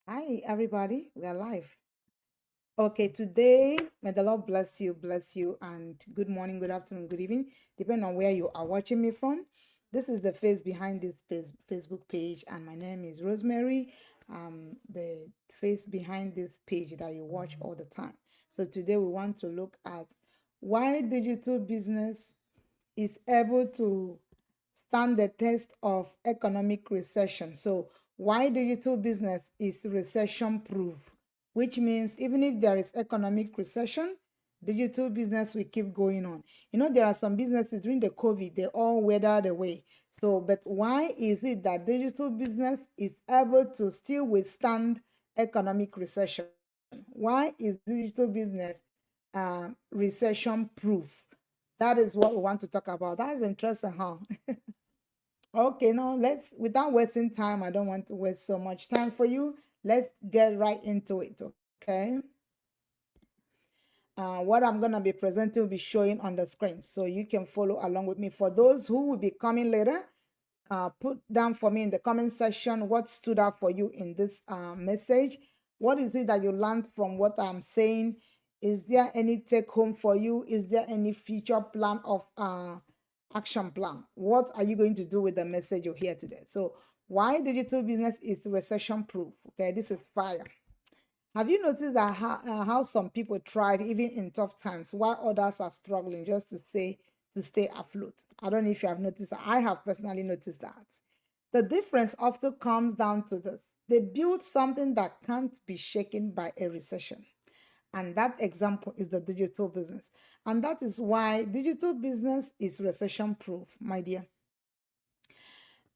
Hi, everybody. We are live. Okay, today, may the Lord bless you, and good morning, good afternoon, good evening, depending on where you are watching me from. This is the face behind this Facebook page, and my name is Rosemary. The face behind this page that you watch all the time. So today we want to look at why digital business is able to stand the test of economic recession. So, why digital business is recession proof, which means even if there is economic recession, digital business will keep going on. There are some businesses during the COVID, they all weathered away. So, but why is it that digital business is able to still withstand economic recession? Why is digital business recession proof? That is what we want to talk about. That's interesting, huh? Okay, now let's, without wasting time, I don't want to waste so much time for you. Let's get right into it, okay? What I'm going to be presenting will be showing on the screen, so you can follow along with me. For those who will be coming later, put down for me in the comment section what stood out for you in this message. What is it that you learned from what I'm saying? Is there any take home for you? Is there any future plan of action plan? What are you going to do with the message you hear today? So, why digital business is recession proof? Okay, this is fire. Have you noticed that how some people thrive even in tough times while others are struggling just to stay afloat? I don't know if you have noticed that. I have personally noticed that. The difference often comes down to this. They build something that can't be shaken by a recession. And that example is the digital business. And that is why digital business is recession proof, my dear.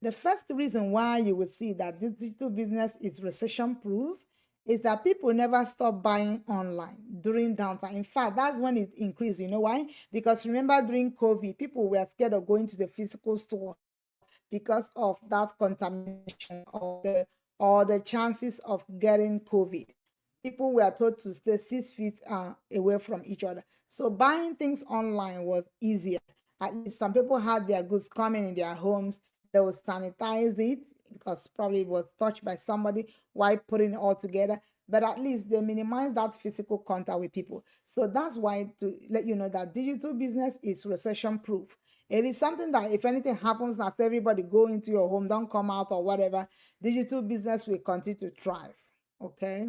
The first reason why you will see that this digital business is recession proof is that people never stop buying online during downtime. In fact, that's when it increased. You know why? Because remember during COVID, people were scared of going to the physical store because of that contamination or the chances of getting COVID. People were told to stay 6 feet away from each other. So buying things online was easier. At least some people had their goods coming in their homes. They would sanitize it because probably it was touched by somebody while putting it all together. But at least they minimize that physical contact with people. So that's why, to let you know that digital business is recession proof. It is something that if anything happens, that everybody go into your home, don't come out or whatever, digital business will continue to thrive. Okay.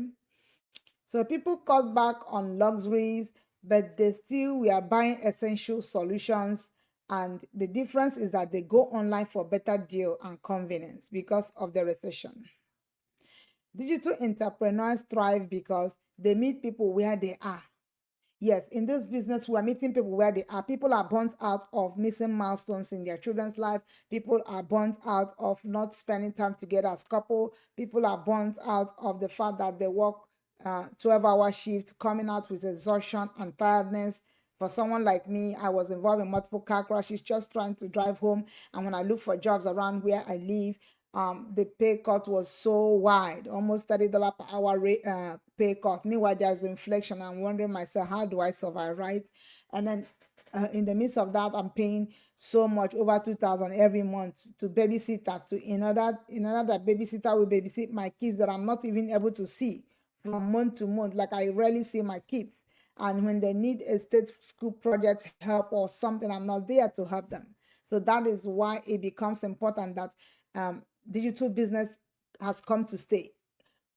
So people cut back on luxuries, but they still we are buying essential solutions. And the difference is that they go online for better deal and convenience because of the recession. Digital entrepreneurs thrive because they meet people where they are. Yes, in this business, we are meeting people where they are. People are burnt out of missing milestones in their children's life. People are burnt out of not spending time together as couple. People are burnt out of the fact that they work 12-hour shift, coming out with exhaustion and tiredness. For someone like me, I was involved in multiple car crashes just trying to drive home. And when I look for jobs around where I live, the pay cut was so wide, almost $30 per hour pay cut. Meanwhile, there's inflation. I'm wondering myself, how do I survive, right? And then in the midst of that, I'm paying so much, over 2,000 every month to babysitter, to another babysitter will babysit my kids that I'm not even able to see from month to month. Like I rarely see my kids. And when they need a state school project help or something, I'm not there to help them. So that is why it becomes important that digital business has come to stay.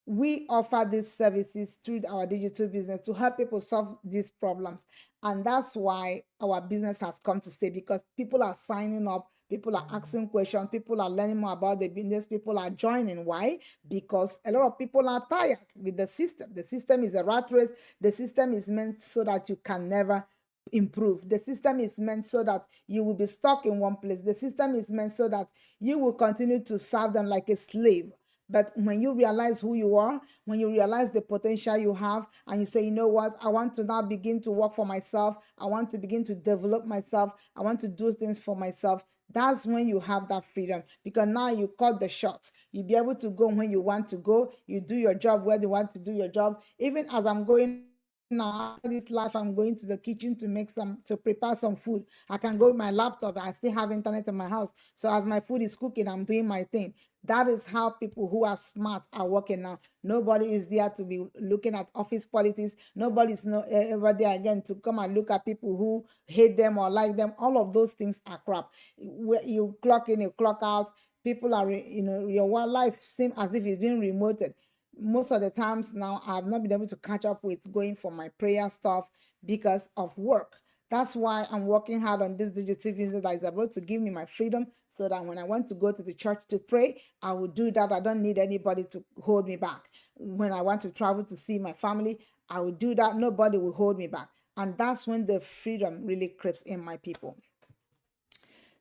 We offer these services through our digital business to help people solve these problems. And that's why our business has come to stay, because people are signing up, people are asking questions, people are learning more about the business, people are joining. Why? Because a lot of people are tired with the system. The system is a rat race. The system is meant so that you can never improve. The system is meant so that you will be stuck in one place. The system is meant so that you will continue to serve them like a slave. But when you realize who you are, when you realize the potential you have, and you say, you know what, I want to now begin to work for myself. I want to begin to develop myself. I want to do things for myself. That's when you have that freedom, because now you cut the shot. You'll be able to go when you want to go. You do your job where you want to do your job. Even as I'm going now. After this life, I'm going to the kitchen to prepare some food. I can go with my laptop. I still have internet in my house. So as my food is cooking, I'm doing my thing. That is how people who are smart are working now. Nobody is there to be looking at office politics. Nobody's ever there again to come and look at people who hate them or like them. All of those things are crap. You clock in, you clock out. People are, your life seems as if it's being remoted. Most of the times now, I've not been able to catch up with going for my prayer stuff because of work. That's why I'm working hard on this digital business that is about to give me my freedom, so that when I want to go to the church to pray, I will do that. I don't need anybody to hold me back. When I want to travel to see my family, I will do that. Nobody will hold me back. And that's when the freedom really creeps in, my people.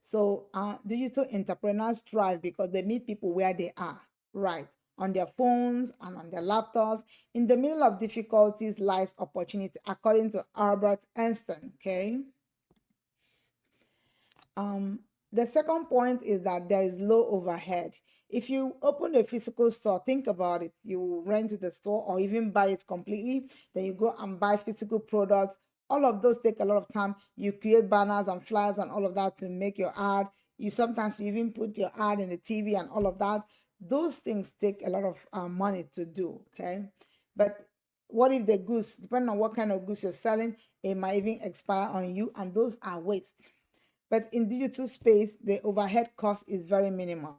So digital entrepreneurs thrive because they meet people where they are, right? On their phones and on their laptops. In the middle of difficulties lies opportunity, according to Albert Einstein, okay? Um, the second point is that there is low overhead. If you open a physical store, think about it. You rent the store or even buy it completely, then you go and buy physical products. All of those take a lot of time. You create banners and flyers and all of that to make your ad. You sometimes even put your ad in the TV and all of that. Those things take a lot of money to do, okay? But what if the goods, depending on what kind of goods you're selling, it might even expire on you, and those are waste. But in digital space, the overhead cost is very minimal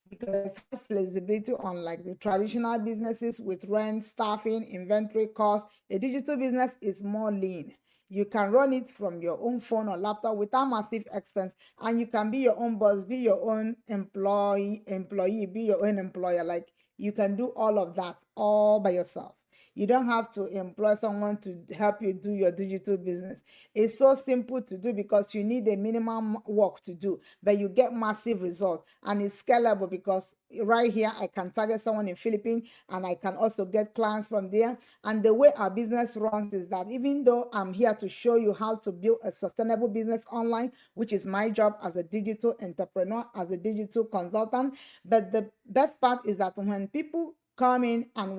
because there's high flexibility, unlike the traditional businesses with rent, staffing, inventory costs. A digital business is more lean. You can run it from your own phone or laptop without massive expense, and you can be your own boss, be your own employee, be your own employer. Like, you can do all of that all by yourself. You don't have to employ someone to help you do your digital business. It's so simple to do because you need a minimum work to do, but you get massive results, and it's scalable because right here I can target someone in Philippines and I can also get clients from there. And the way our business runs is that even though I'm here to show you how to build a sustainable business online, which is my job as a digital entrepreneur, as a digital consultant, but the best part is that when people come in and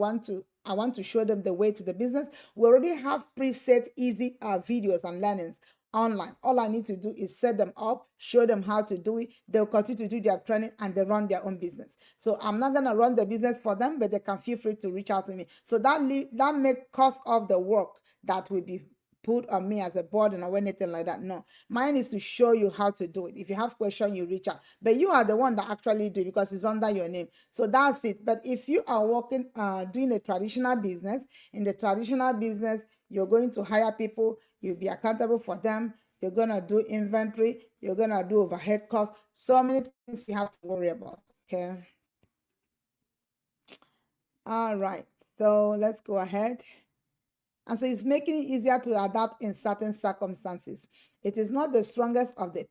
I want to show them the way to the business, we already have preset easy videos and learnings online. All I need to do is set them up, show them how to do it. They'll continue to do their training and they run their own business. So I'm not going to run the business for them, but they can feel free to reach out to me. So that make cost of the work that will be put on me as a burden or anything like that. No, mine is to show you how to do it. If you have questions, you reach out, but you are the one that actually do it because it's under your name. So that's it. But if you are working doing a traditional business, in the traditional business, you're going to hire people, you'll be accountable for them, you're going to do inventory, you're going to do overhead costs, so many things you have to worry about. Okay, all right, so let's go ahead. And so it's making it easier to adapt in certain circumstances. It is not the strongest of the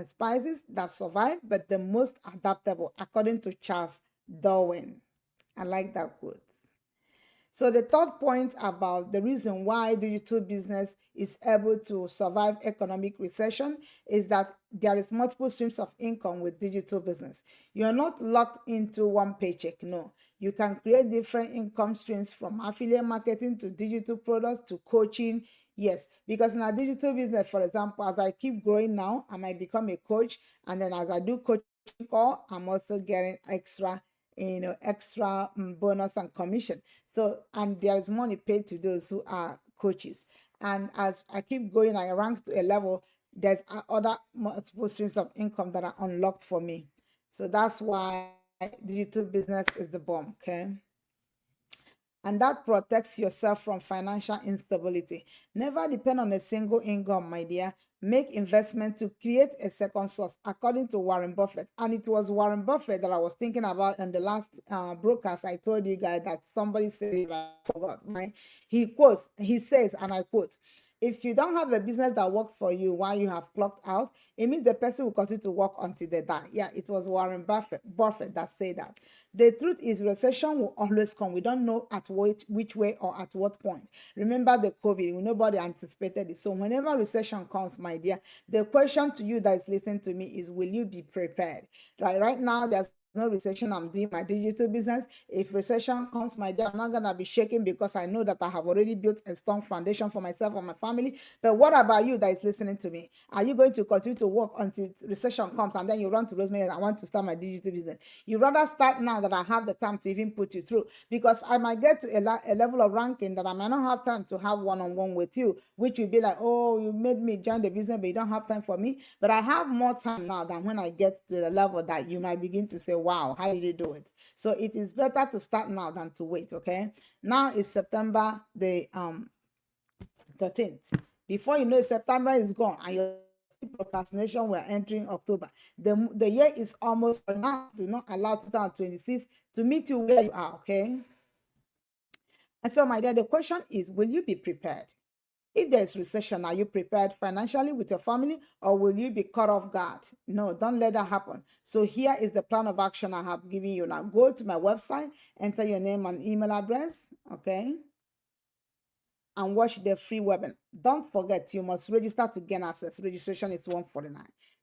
spices that survive, but the most adaptable, according to Charles Darwin. I like that quote. So the third point about the reason why digital business is able to survive economic recession is that there is multiple streams of income with digital business. You're not locked into one paycheck. No, you can create different income streams, from affiliate marketing to digital products to coaching. Yes, because in a digital business, for example, as I keep growing now, I might become a coach, and then as I do coaching call, I'm also getting extra bonus and commission. So, and there is money paid to those who are coaches. And as I keep going, I rank to a level, there's other multiple streams of income that are unlocked for me. So that's why digital business is the bomb, okay? And that protects yourself from financial instability. Never depend on a single income, my dear. Make investment to create a second source, according to Warren Buffett. And it was Warren Buffett that I was thinking about in the last broadcast. I told you guys that somebody said, I forgot, right? He says, and I quote, if you don't have a business that works for you while you have clocked out, it means the person will continue to work until they die. Yeah, it was Warren Buffett that said that. The truth is, recession will always come. We don't know at which way or at what point. Remember the COVID, nobody anticipated it. So whenever recession comes, my dear, the question to you that is listening to me is, will you be prepared? Right now, there's no recession, I'm doing my digital business. If recession comes, my dear, I'm not gonna be shaking because I know that I have already built a strong foundation for myself and my family. But what about you that is listening to me? Are you going to continue to work until recession comes and then you run to Rosemary and I want to start my digital business? You rather start now that I have the time to even put you through, because I might get to a level of ranking that I might not have time to have one-on-one with you, which will be like, oh, you made me join the business, but you don't have time for me. But I have more time now than when I get to the level that you might begin to say, wow, how did you do it? So it is better to start now than to wait, okay? Now it's September the 13th. Before you know it, September is gone and you're procrastination, we're entering October. The year is almost now. Do not allow 2026 to meet you where you are, okay? And so, my dear, the question is, will you be prepared? If there is recession, are you prepared financially with your family, or will you be caught off guard? No, don't let that happen. So here is the plan of action I have given you. Now go to my website, enter your name and email address, okay? And watch the free webinar. Don't forget, you must register to gain access. Registration is $149.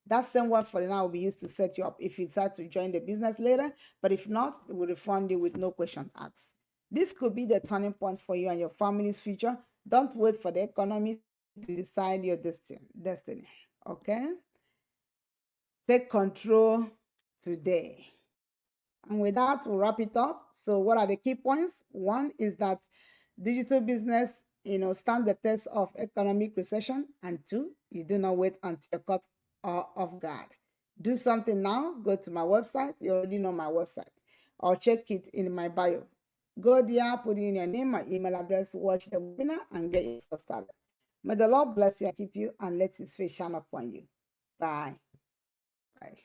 That same $149 will be used to set you up if you decide to join the business later. But if not, it will refund you with no questions asked. This could be the turning point for you and your family's future. Don't wait for the economy to decide your destiny. Okay? Take control today. And with that, we'll wrap it up. So what are the key points? One is that digital business, stand the test of economic recession. And two, you do not wait until you're caught off guard. Do something now. Go to my website. You already know my website. Or check it in my bio. Go there, put in your name, my email address, watch the webinar, and get yourself started. May the Lord bless you and keep you, and let his face shine upon you. Bye. Bye.